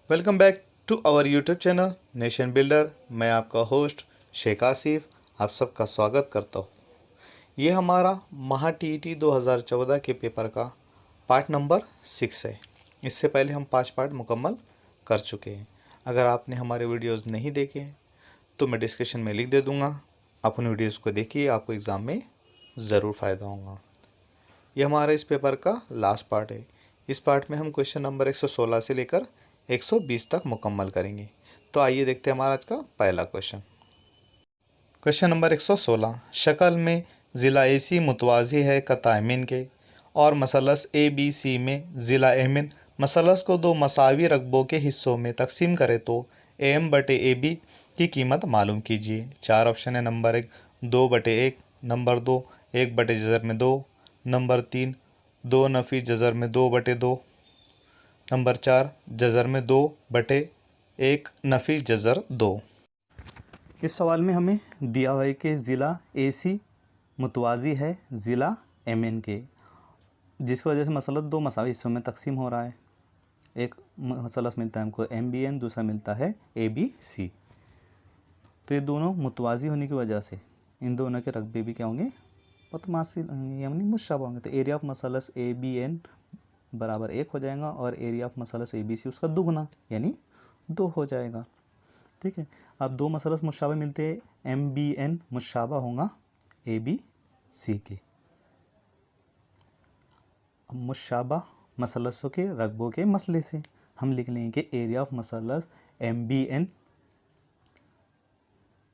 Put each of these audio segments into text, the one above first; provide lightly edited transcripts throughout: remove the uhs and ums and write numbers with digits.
Welcome back to our YouTube channel nation builder. मैं आपका host Sheikh Asif आप सबका स्वागत करता हूँ। ये हमारा महा टीईटी 2014 के पेपर का पार्ट नंबर 6 है। इससे पहले हम 5 पार्ट मुकम्मल कर चुके हैं। अगर आपने हमारे वीडियोस नहीं देखे हैं तो मैं डिस्क्रिप्शन में लिख दे दूँगा, आप उन वीडियोज़ को देखिए, आपको एग्ज़ाम में ज़रूर फ़ायदा होगा। ये हमारा इस पेपर का लास्ट पार्ट है। इस पार्ट में हम क्वेश्चन नंबर 116 से लेकर 120 तक मुकम्मल करेंगे। तो आइए देखते हैं हमारा आज का पहला क्वेश्चन। क्वेश्चन नंबर 116, शक्ल में ज़िला एसी मुतवाज़ी है कतायमिन के और मसलस ए बी सी में ज़िला एमिन मसलस को दो मसावी रकबों के हिस्सों में तकसीम करे तो एम बटे ए बी की कीमत मालूम कीजिए। 4 ऑप्शन है। नंबर 1 2/1, नंबर 2 1/, जज़र में 2, नंबर 3 2 नफ़ी जज़र में 2/2, नंबर 4 जज़र में 2/1 नफ़ी जज़र 2। इस सवाल में हमें दिया हुआ है कि ज़िला एसी मुतवाज़ी है ज़िला एमएन के, जिसकी वजह से मसलस दो मसावी हिस्सों में तकसीम हो रहा है। एक मसलस मिलता है हमको MBN, दूसरा मिलता है ABC। तो ये दोनों मुतवाज़ी होने की वजह से इन दोनों के रकबे भी क्या होंगे, मुतमासिल होंगे, यानी मुशब्बह होंगे। तो एरिया ऑफ मसलस ABN बराबर 1 हो जाएगा और एरिया ऑफ मसलस ABC उसका दुगना यानी 2 हो जाएगा। ठीक है। अब दो मसलस मुशाबह मिलते हैं, MBN मुशाबह होगा ABC के। अब मुशाबह मसलसों के रकबों के मसले से हम लिख लेंगे कि एरिया ऑफ मसलस MBN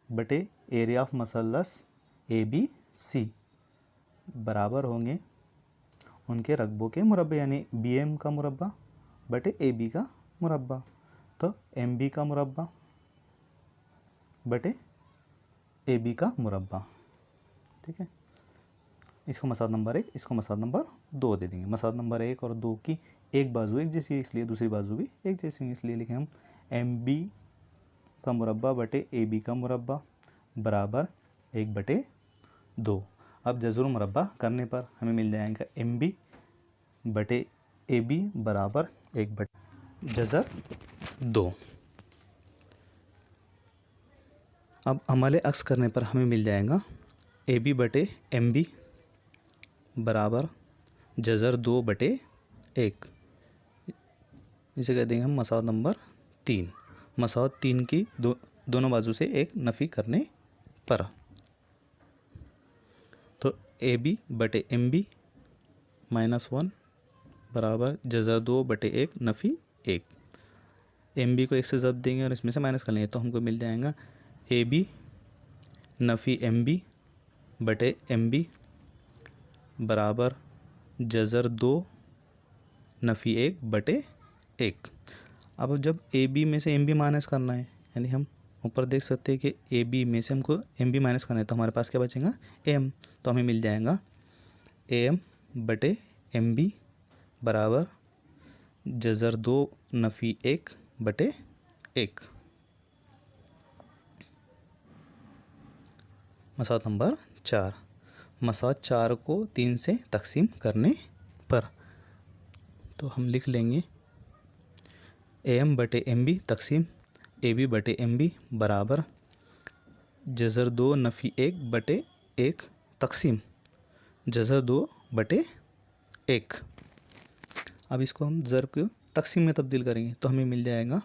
बटे एरिया ऑफ मसलस ABC बराबर होंगे उनके रकबों के मुरब्बे, यानी BM का मुरब्बा बटे AB का मुरब्बा। तो MB का मुरब्बा बटे AB का मुरब्बा। ठीक है। इसको मसाद नंबर 1, इसको मसाद नंबर 2 दे देंगे। मसाद नंबर 1 और 2 की एक बाजू एक जैसी है, इसलिए दूसरी बाजू भी एक जैसी है, इसलिए लिखें हम MB का मुरब्बा बटे AB का मुरब्बा बराबर 1/2। अब जज़र मुरब्बा करने पर हमें मिल जाएगा MB बटे AB बराबर 1/2। अब अमल अक्स करने पर हमें मिल जाएगा AB बटे MB बराबर जज़र 2/1। इसे कह देंगे हम मसाद नंबर 3। मसाद 3 की दोनों बाजू से एक नफ़ी करने पर तो AB बटे MB -1 बराबर जज़र 2/1 नफ़ी 1। MB को 1 से ज़ब्त देंगे और इसमें से माइनस कर लेंगे तो हमको मिल जाएगा AB नफ़ी MB बटे MB बराबर जज़र 2 नफ़ी 1/1। अब जब AB में से MB माइनस करना है, यानी हम ऊपर देख सकते हैं कि AB में से हमको MB माइनस करना है, तो हमारे पास क्या बचेगा AM। तो हमें मिल जाएगा AM बटे MB बराबर जज़र 2 नफ़ी 1/1। मसाद नंबर 4। मसाद 4 को 3 से तकसीम करने पर तो हम लिख लेंगे AM बटे MB तकसीम AB बटे MB बराबर जज़र 2 नफ़ी 1/1 तकसीम जज़र 2/1। अब इसको हम ज़र को तकसीम में तब्दील करेंगे तो हमें मिल जाएगा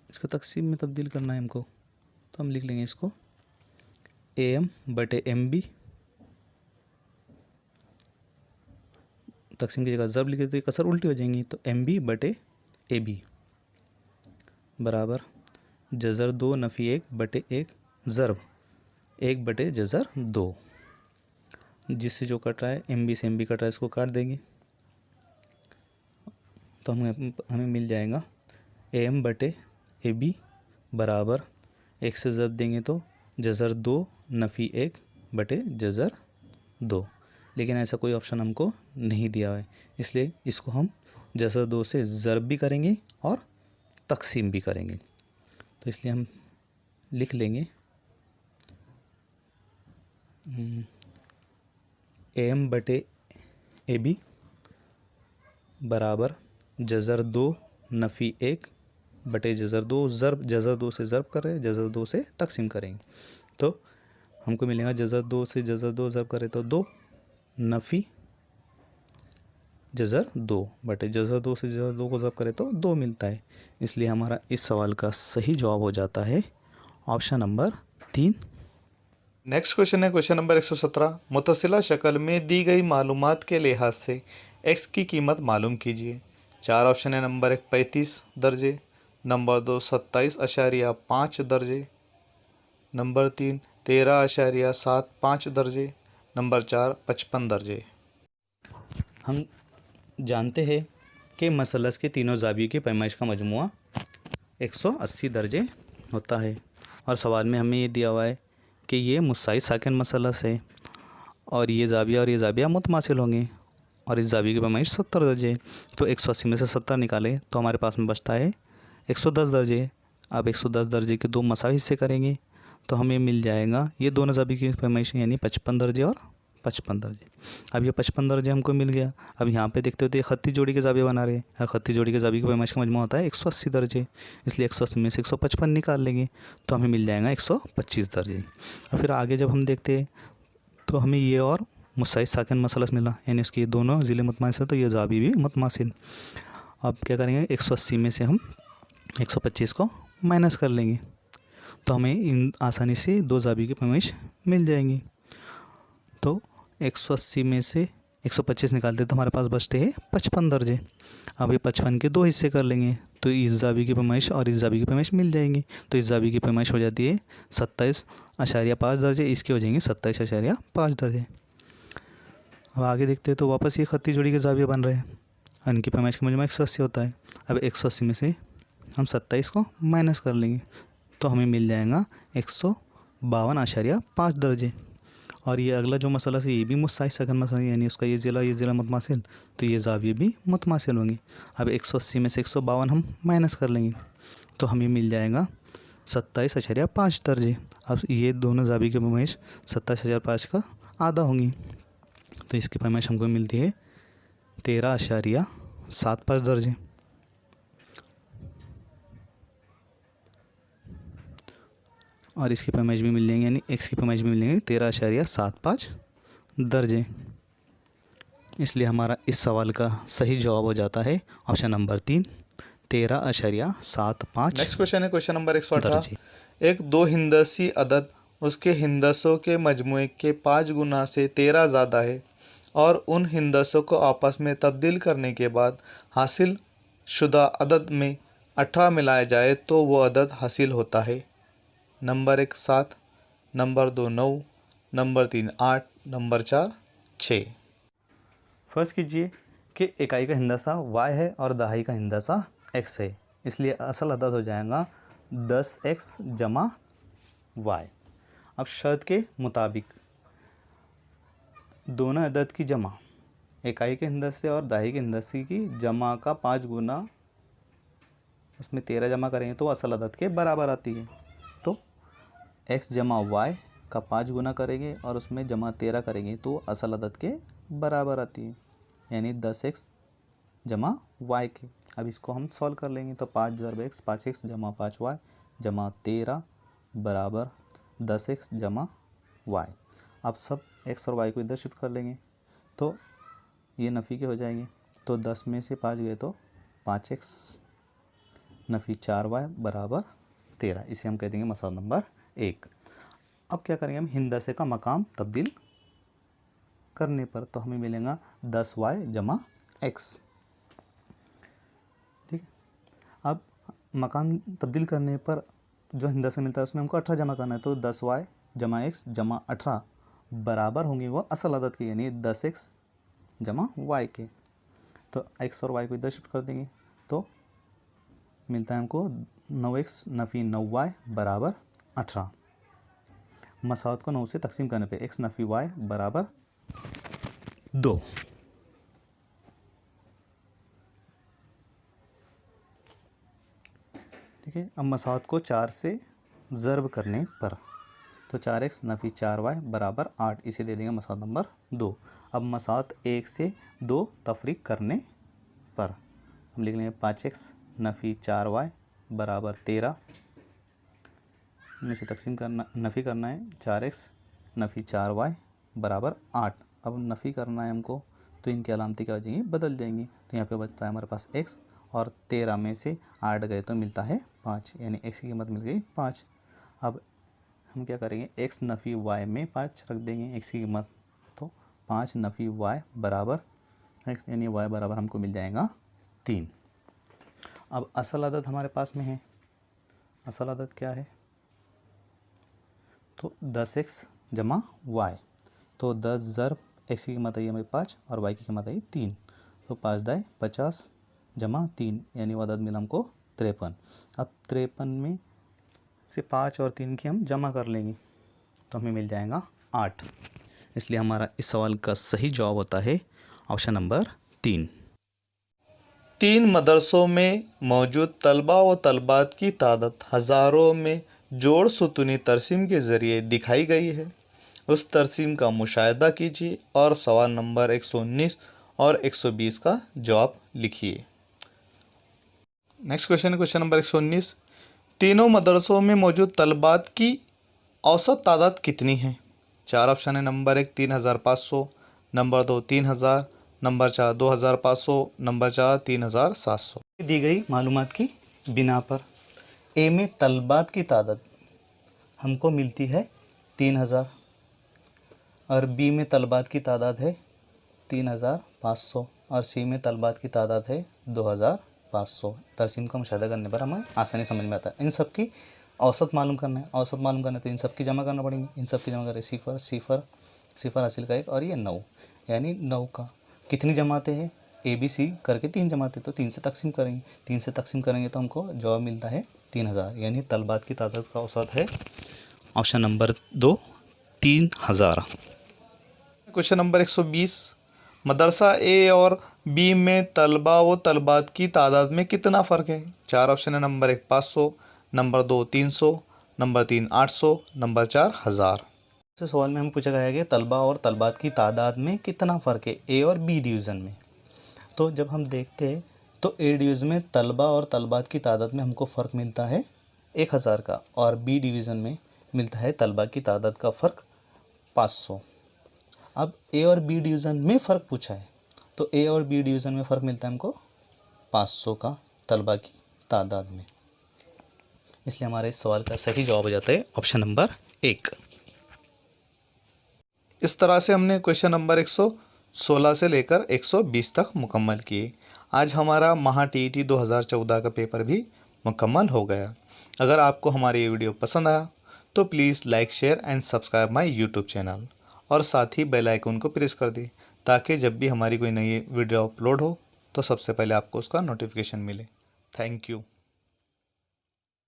इसको तकसीम में तब्दील करना है हमको, तो हम लिख लेंगे इसको AM बटे MB तकसीम की जगह ज़रब लिख देते, कसर उल्टी हो जाएंगी, तो MB बटे AB बराबर जज़र 2 नफ़ी 1/1 ज़रब 1/जज़र 2। जिससे जो कट रहा है MB से MB कट रहा है, इसको काट देंगे तो हमें मिल जाएगा AM बटे AB बराबर 1 से ज़रब देंगे तो जज़र 2 नफ़ी 1/जज़र 2। लेकिन ऐसा कोई ऑप्शन हमको नहीं दिया है, इसलिए इसको हम जज़र 2 से ज़रब भी करेंगे और तकसीम भी करेंगे। तो इसलिए हम लिख लेंगे AM बटे AB बराबर जज़र 2 नफ़ी 1 बटे जज़र 2, ज़र्ब जज़र 2 से ज़र्ब कर रहे हैं, जज़र 2 से तकसीम करेंगे तो हमको मिलेगा जज़र 2 से जज़र 2 ज़र्ब करें तो 2 नफ़ी जज़र 2 बटे जज़र 2 से जज़र 2 को ज़र्ब करें तो 2 मिलता है। इसलिए हमारा इस सवाल का सही जवाब हो जाता है ऑप्शन नंबर 3। नेक्स्ट क्वेश्चन है क्वेश्चन नंबर 117। मुतसिला शक्ल में दी गई मालूमात के लिहाज से x की कीमत मालूम कीजिए। 4 ऑप्शन है। नंबर 1 35 दर्जे, नंबर 2 27.5 दर्जे, नंबर 3 13.75 दर्जे, नंबर 4 55 दर्जे। हम जानते हैं कि मसलस के तीनों ज़ावियों की पैमाइश का मजमुआ 180 दर्जे होता है और सवाल में हमें ये दिया हुआ है कि ये मुस्साइद साकिन मसलस है और ये ज़ाविया मुतमासिल होंगे और इस ज़ाविये की पैमाइश 70 दर्जे है। तो 180 में से 70 निकालें तो हमारे पास में बचता है 110 दर्जे। अब 110 दर्जे के 2 मसावी हिस्से करेंगे तो हमें मिल जाएगा ये दोनों ज़ाविये की पैमाइश यानी 55 दर्जे और 55 दर्जे। अब ये 55 दर्जे हमको मिल गया। अब यहाँ पे देखते होते खत्ती जोड़ी के ज़ाविये बना रहे हैं और खत्ती जोड़ी के ज़ाविये की पैमाइश का मजमूआ होता है 180 दर्जे। इसलिए 180 में से 155 निकाल लेंगे तो हमें मिल जाएगा 125 दर्जे। और फिर आगे जब हम देखते हैं तो हमें ये और मुस्साइद साकिन मसलस मिला यानी उसके दोनों ज़िले मुतमासिल तो ये ज़ावी भी मुतमासिल। अब क्या करेंगे 180 में से हम 125 को माइनस कर लेंगे तो हमें इन आसानी से 2 ज़ावी की पैमाइश मिल जाएंगी। तो 180 में से 125 निकालते तो हमारे पास बचते हैं 55 दर्जे। अब ये 55 के 2 हिस्से कर लेंगे तो इस ज़ावी की पैमाइश और इस ज़ावी की पैमाइश मिल जाएंगी। तो इस ज़ावी की पैमाइश हो जाती है 27.5 दर्जे, इसके हो जाएंगे 27.5 दर्जे। अब आगे देखते हैं तो वापस ये खत्ती जोड़ी के ज़ाविये बन रहे हैं और इनकी पैमाइश का मजमूआ 180 होता है। अब 180 में से हम 27 को माइनस कर लेंगे तो हमें मिल जाएगा 152.5 दर्जे। और ये अगला जो मसला है ये भी मुस्साइद साकिन मसला यानी उसका ये ज़िला मुतमासिल तो ये ज़ाविये भी मुतमासिल होंगे। अब 180 में से 152 हम माइनस कर लेंगे तो हमें मिल जाएगा 27.5 दर्जे। अब ये दोनों ज़ाविये की पैमाइश 27.5 का आधा होंगी तो इसकी पैमाइश हमको मिलती है 13.75 दर्जे। और इसकी पैमाइश भी मिल जाएंगे यानी x की पैमाइश भी मिल जाएंगे 13.75 दर्जे। इसलिए हमारा इस सवाल का सही जवाब हो जाता है ऑप्शन नंबर 3 13.75। नेक्स्ट क्वेश्चन है क्वेश्चन नंबर 118। एक 2 हिंदसी अदद उसके हिंदसों के मजमुए के 5 गुना से 13 ज़्यादा है और उन हिंदसों को आपस में तब्दील करने के बाद हासिल शुदा अदद में 18 मिलाया जाए तो वो अदद हासिल होता है। Number 1 7, number 2 9, number 3 8, number 4 6। फर्ज कीजिए कि इकाई का हिंदसा y है और दहाई का हिंदसा x है, इसलिए असल अदद हो जाएगा 10x जमा y। अब शर्त के मुताबिक दोनों अदद की जमा इकाई के हिंदसे और दहाई के हिंदसे की जमा का 5 गुना उसमें 13 जमा करेंगे तो असल अदद के बराबर आती है। तो x जमा y का 5 गुना करेंगे और उसमें जमा 13 करेंगे तो असल अदद के बराबर आती है यानी 10x जमा y के। अब इसको हम सॉल्व कर लेंगे तो 5 ज़रब x 5x जमा 5y जमा 13 बराबर 10x जमा y। अब सब x और y को इधर शिफ्ट कर लेंगे तो ये नफ़ी के हो जाएंगे तो 10 में से 5 गए तो 5x नफ़ी 4y बराबर 13। इसे हम कह देंगे मसाला नंबर 1। अब क्या करेंगे हम हिंदसे का मकाम तब्दील करने पर तो हमें मिलेगा 10y जमा x। ठीक है। अब मकाम तब्दील करने पर जो हिंदसा मिलता है उसमें हमको 18 जमा करना है तो 10y जमा x जमा 18 बराबर होंगे वो असल अदद के यानी 10x जमा y के। तो x और y को इधर शिफ्ट कर देंगे तो मिलता है हमको 9x नफ़ी 9y बराबर 18। मसावत को 9 से तकसीम करने पे x नफ़ी y बराबर 2। ठीक है। अब मसावत को 4 से ज़र्ब करने पर तो 4x नफ़ी 4y बराबर 8, इसे दे देंगे मसात नंबर 2। अब मसात 1 से 2 तफरीक करने पर हम लिख लेंगे 5x नफ़ी 4y बराबर 13, में से तकसीम करना, नफ़ी करना है 4x नफ़ी 4y बराबर 8। अब नफ़ी करना है हमको, तो इनकी अलामती क्या हो जाएंगी, बदल जाएंगी। तो यहाँ पे बचता है हमारे पास x, और 13 में से 8 गए तो मिलता है 5, यानी x की कीमत मिल गई 5। अब हम क्या करेंगे, x नफ़ी y में 5 रख देंगे x की कीमत, तो 5 नफ़ी y बराबर x, यानी y बराबर हमको मिल जाएगा 3। अब असल अदद हमारे पास में है, असल अदद क्या है, तो 10x जमा y, तो 10 ज़रब x की कीमत आई हमें 5 और y की कीमत आई 3, तो 5 दाए 50 जमा 3, यानी वो अदद मिला हमको 53। अब 53 में से 5 और 3 की हम जमा कर लेंगे तो हमें मिल जाएगा 8, इसलिए हमारा इस सवाल का सही जवाब होता है ऑप्शन नंबर 3। 3 मदरसों में मौजूद तलबा व तलबात की तादाद हज़ारों में जोड़ सुतूनी तरसीम के ज़रिए दिखाई गई है। उस तरसीम का मुशाहिदा कीजिए और सवाल नंबर 119 और 120 का जवाब लिखिए। नेक्स्ट क्वेश्चन है क्वेश्चन नंबर 119। तीनों मदरसों में मौजूद तलबात की औसत तादाद कितनी है? 4 ऑप्शन है। Number 1 3500, number 2 3000, number 4 2500, number 4 3700। दी गई मालूमात की बिना पर ए में तलबात की तादाद हमको मिलती है 3000 और बी में तलबात की तादाद है 3500 और सी में तलबात की तादाद है 2500। तरसीम का मुशाहिदा करने पर हमें आसानी समझ में आता है। इन सब की औसत मालूम करना है, औसत मालूम करना है तो इन सब की जमा करना पड़ेंगे। इन सब की जमा करें, सिफर सिफर सिफर हासिल का 1 और ये 9, यानी 9 का कितनी जमाते हैं, ए बी सी करके 3 जमाते, तो 3 से तकसीम करेंगे। 3 से तकसीम करेंगे तो हमको जवाब मिलता है 3000, यानी तलबात की तादाद का औसत है ऑप्शन नंबर 2 3000। Question number 120। मदरसा ए और बी में तलबा व तलबात की तादाद में कितना फ़र्क है? 4 ऑप्शन है। Number 1 500, number 2 300, number 3 800, number 4 1000। इस सवाल में हमें पूछा गया है कि तलबा और तलबात की तादाद में कितना फ़र्क है ए और बी डिवीज़न में। तो जब हम देखते हैं तो ए डिवीज़न में तलबा और तलबात की तादाद में हमको फ़र्क मिलता है 1000 का, और बी डिवीज़न में मिलता है तलबा की तादाद का फ़र्क 500। अब ए और बी डिवीज़न में फ़र्क पूछा है, तो ए और बी डिवीज़न में फ़र्क मिलता है हमको 500 का तलबा की तादाद में, इसलिए हमारे इस सवाल का सही जवाब हो जाता है ऑप्शन नंबर 1। इस तरह से हमने क्वेश्चन नंबर 116 से लेकर 120 तक मुकम्मल किए। आज हमारा महा टीईटी 2014 का पेपर भी मुकम्मल हो गया। अगर आपको हमारी ये वीडियो पसंद आया तो please like share and subscribe my YouTube channel, और साथ ही बेल आइकन को प्रेस कर दें ताकि जब भी हमारी कोई नई वीडियो अपलोड हो तो सबसे पहले आपको उसका नोटिफिकेशन मिले। Thank you.